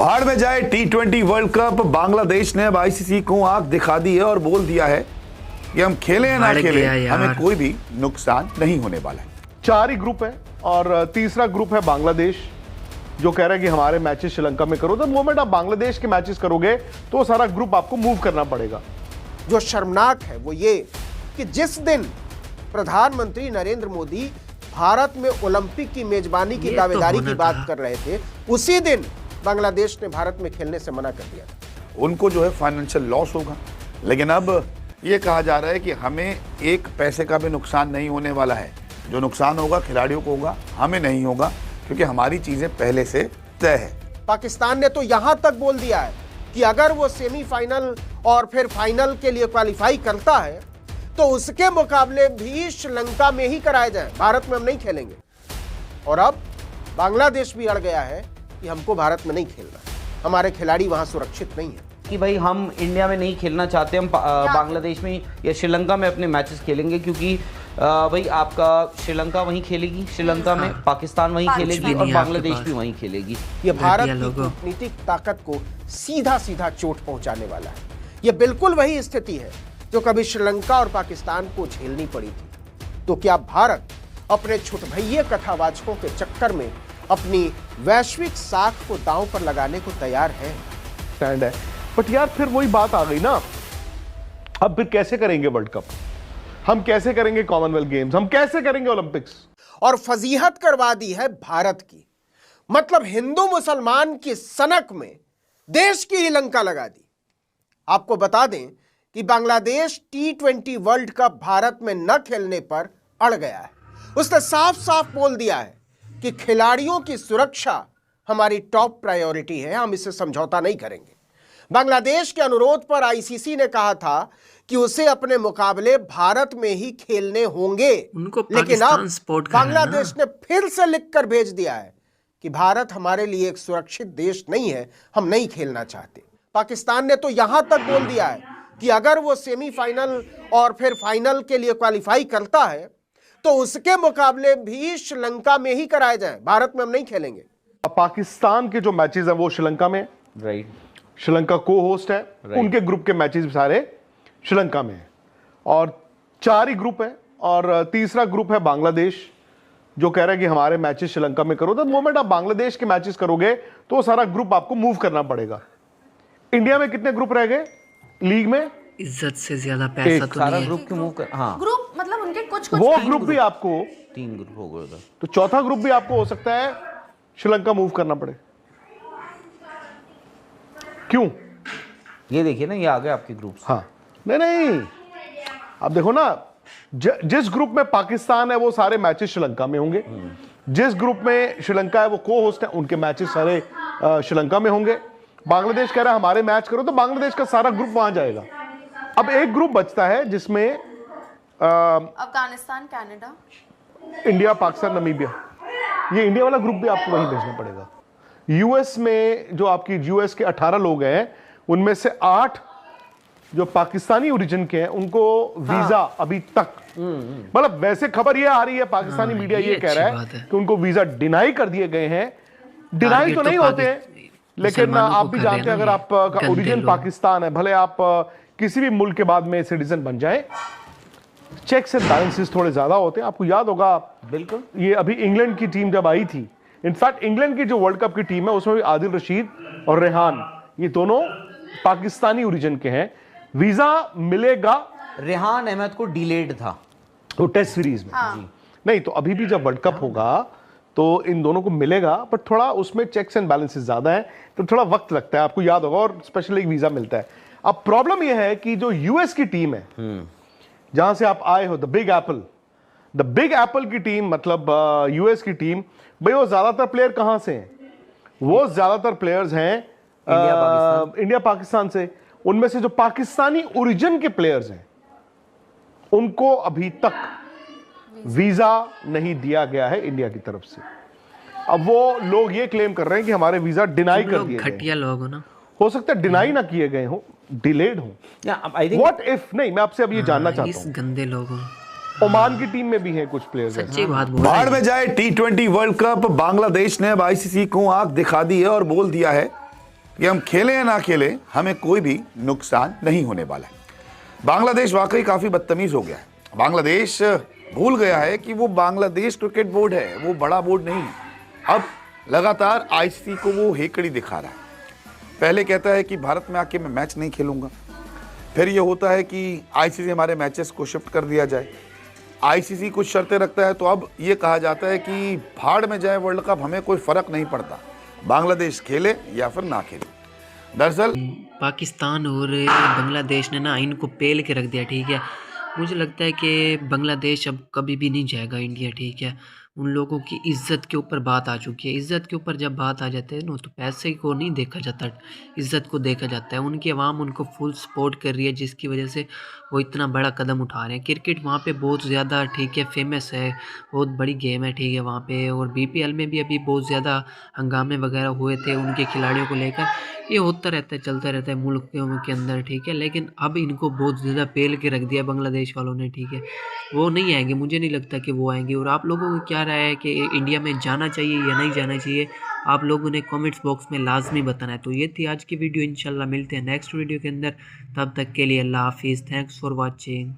भाड़ में जाए T20 वर्ल्ड कप। बांग्लादेश ने अब आईसीसी को आंख दिखा दी है और बोल दिया है कि हम खेलें या ना खेलें, हमें कोई भी नुकसान नहीं होने वाला है। 4 ही ग्रुप है और तीसरा ग्रुप है बांग्लादेश, जो कह रहा है कि हमारे मैचेस श्रीलंका में करो। द मोमेंट आप बांग्लादेश के मैचेस करोगे तो सारा ग्रुप आपको मूव करना पड़ेगा। जो शर्मनाक है वो ये कि जिस दिन प्रधानमंत्री नरेंद्र मोदी भारत में ओलंपिक की मेजबानी की दावेदारी की बात कर रहे थे, उसी दिन बांग्लादेश ने भारत में खेलने से मना कर दिया था। उनको जो है फाइनेंशियल लॉस होगा, लेकिन अब ये कहा जा रहा है कि हमें एक पैसे का भी नुकसान नहीं होने वाला है। जो नुकसान होगा खिलाड़ियों को होगा, हमें नहीं होगा, क्योंकि हमारी चीजें पहले से तय है। पाकिस्तान ने तो यहां तक बोल दिया है कि अगर वो सेमीफाइनल और फिर फाइनल के लिए क्वालिफाई करता है तो उसके मुकाबले भी श्रीलंका में ही कराए जाए, भारत में हम नहीं खेलेंगे। और अब बांग्लादेश भी अड़ गया है कि हमको भारत में नहीं खेलना, हमारे खिलाड़ी वहां सुरक्षित नहीं है। कि भाई हम इंडिया में नहीं खेलना चाहते, हम बांग्लादेश में या श्रीलंका में अपने मैचेस खेलेंगे, क्योंकि भाई आपका श्रीलंका वहीं खेलेगी, श्रीलंका में पाकिस्तान वहीं खेलेगी और बांग्लादेश भी वहीं खेलेगी। ये भारत की कूटनीतिक ताकत को सीधा सीधा चोट पहुंचाने वाला है। ये बिल्कुल वही स्थिति है जो कभी श्रीलंका और पाकिस्तान को झेलनी पड़ी थी। तो क्या भारत अपने छुटभइये कथावाचकों के चक्कर में अपनी वैश्विक साख को दांव पर लगाने को तैयार है? स्टैंड है, बट यार फिर वही बात आ गई ना, अब फिर कैसे करेंगे वर्ल्ड कप, हम कैसे करेंगे कॉमनवेल्थ गेम्स, हम कैसे करेंगे ओलंपिक्स? और फजीहत करवा दी है भारत की, मतलब हिंदू मुसलमान की सनक में देश की ही लंका लगा दी। आपको बता दें कि Bangladesh T20 world cup Bharat में न खेलने पर अड़ गया है। उसने साफ साफ बोल दिया है कि खिलाड़ियों की सुरक्षा हमारी टॉप प्रायोरिटी है, हम इससे समझौता नहीं करेंगे। बांग्लादेश के अनुरोध पर आईसीसी ने कहा था कि उसे अपने मुकाबले भारत में ही खेलने होंगे, लेकिन अब बांग्लादेश ने फिर से लिखकर भेज दिया है कि भारत हमारे लिए एक सुरक्षित देश नहीं है, हम नहीं खेलना चाहते। पाकिस्तान ने तो यहां तक बोल दिया है कि अगर वो सेमीफाइनल और फिर फाइनल के लिए क्वालिफाई करता है तो उसके मुकाबले भी श्रीलंका में ही कराए जाए, भारत में हम नहीं खेलेंगे। पाकिस्तान के जो मैचेस हैं वो श्रीलंका में, राइट, श्रीलंका को होस्ट है, उनके ग्रुप के मैचेस सारे श्रीलंका में है। और 4 ही ग्रुप है और तीसरा ग्रुप है बांग्लादेश, जो कह रहा है कि हमारे मैचेस श्रीलंका में करो। द मोमेंट आप बांग्लादेश के मैचेस करोगे तो सारा ग्रुप आपको मूव करना पड़ेगा। इंडिया में कितने ग्रुप रह गए लीग में? इज्जत से ज्यादा पैसा तो सारा नहीं ग्रुप क्यों मूव कर, हाँ ग्रुप मतलब उनके कुछ वो ग्रुप भी आपको 3 ग्रुप हो गए, तो चौथा ग्रुप भी आपको हो सकता है श्रीलंका मूव करना पड़े। क्यों? ये देखिए ना, ये आ गए आपके ग्रुप। हाँ, नहीं, आप देखो ना, जिस ग्रुप में पाकिस्तान है वो सारे मैचेस श्रीलंका में होंगे, जिस ग्रुप में श्रीलंका है वो को होस्ट है, उनके मैचेस सारे श्रीलंका में होंगे। बांग्लादेश कह रहा है हमारे मैच करो, तो बांग्लादेश का सारा ग्रुप वहां जाएगा। अब एक ग्रुप बचता है जिसमें Afghanistan, Canada, India, Pakistan, Namibia. ये इंडिया वाला ग्रुप भी आपको वहीं भेजना पड़ेगा। यूएस में जो आपकी यूएस के 18 लोग हैं, उनमें से 8 जो पाकिस्तानी ओरिजिन के हैं, उनको वीजा अभी तक, मतलब वैसे खबर ये आ रही है, पाकिस्तानी मीडिया ये कह रहा है कि उनको वीजा डिनाई कर दिए गए हैं। डिनाई तो नहीं होते हैं, लेकिन आप भी जानते हैं अगर आपका ओरिजिन पाकिस्तान है, भले आप किसी भी मुल्क के बाद में सिटीजन बन जाए, चेक्स एंड बैलेंसेस थोड़े ज्यादा होते हैं। आपको याद होगा, बिल्कुल, ये अभी इंग्लैंड की टीम जब आई थी, इनफैक्ट इंग्लैंड की जो वर्ल्ड कप की टीम है उसमें भी आदिल रशीद और रेहान, ये दोनों पाकिस्तानी ओरिजिन के हैं। वीजा मिलेगा। रेहान अहमद को डिलेड था वो टेस्ट सीरीज में, नहीं तो अभी भी जब वर्ल्ड कप होगा तो इन दोनों को मिलेगा, बट थोड़ा उसमें चेक्स एंड बैलेंसेस ज्यादा है, तो थोड़ा वक्त लगता है, आपको याद होगा, और स्पेशली एक वीजा मिलता है। अब प्रॉब्लम यह है कि जो यूएस की टीम है, जहां से आप आए हो, द बिग एप्पल की टीम, मतलब यूएस की टीम, भाई वो ज्यादातर प्लेयर कहां से हैं? वो ज्यादातर प्लेयर्स हैं इंडिया पाकिस्तान से। उनमें से जो पाकिस्तानी ओरिजिन के प्लेयर्स हैं उनको अभी तक वीजा नहीं दिया गया है इंडिया की तरफ से। अब वो लोग ये क्लेम कर रहे हैं कि हमारे वीजा डिनाई कर दिए गए। घटिया लोग हो ना, हो सकता है डिनाई ना किए गए हो, डिलेड हो। व्हाट इफ, नहीं, मैं आपसे अब ये जानना चाहता हूं, गंदे लोग हो। ओमान की टीम में भी है कुछ प्लेयर्स। सच्ची बात बोल, भाड़ में जाए T20 वर्ल्ड कप। बांग्लादेश ने अब आईसीसी को आंख दिखा दी है और बोल दिया है कि हम खेलें या ना खेलें, हमें कोई भी नुकसान नहीं होने वाला है। बांग्लादेश वाकई काफ़ी बदतमीज़ हो गया है। बांग्लादेश भूल गया है कि वो बांग्लादेश क्रिकेट बोर्ड है, वो बड़ा बोर्ड नहीं है। अब लगातार आईसीसी को वो हेकड़ी दिखा रहा है। पहले कहता है कि भारत में आके मैं मैच नहीं खेलूंगा, फिर ये होता है कि आईसीसी हमारे मैचेस को शिफ्ट कर दिया जाए। आईसीसी कुछ शर्तें रखता है तो अब ये कहा जाता है कि भाड़ में जाए वर्ल्ड कप, हमें कोई फ़र्क नहीं पड़ता, बांग्लादेश खेले या फिर ना खेले। दरअसल पाकिस्तान और बांग्लादेश ने ना इनको पेल के रख दिया, ठीक है। मुझे लगता है कि बांग्लादेश अब कभी भी नहीं जाएगा इंडिया, ठीक है। उन लोगों की इज़्ज़त के ऊपर बात आ चुकी है। इज़्ज़त के ऊपर जब बात आ जाती है ना, तो पैसे को नहीं देखा जाता, इज़्ज़त को देखा जाता है। उनकी आवाम उनको फुल सपोर्ट कर रही है, जिसकी वजह से वो इतना बड़ा कदम उठा रहे हैं। क्रिकेट वहाँ पे बहुत ज़्यादा, ठीक है, फेमस है, बहुत बड़ी गेम है, ठीक है वहाँ पे। और बीपीएल में भी अभी बहुत ज़्यादा हंगामे वगैरह हुए थे उनके खिलाड़ियों को लेकर। ये होता रहता है, चलता रहता है मुल्क के अंदर, ठीक है। लेकिन अब इनको बहुत ज़्यादा पेल के रख दिया बांग्लादेश वालों ने, ठीक है। वो नहीं आएंगे, मुझे नहीं लगता कि वो आएंगे। और आप लोगों को क्या राय है कि इंडिया में जाना चाहिए या नहीं जाना चाहिए? आप लोगों ने कमेंट्स बॉक्स में लाजमी बताना है। तो ये थी आज की वीडियो, इंशाल्लाह मिलते हैं नेक्स्ट वीडियो के अंदर। तब तक के लिए अल्लाह हाफिज़, थैंक्स फॉर वॉचिंग।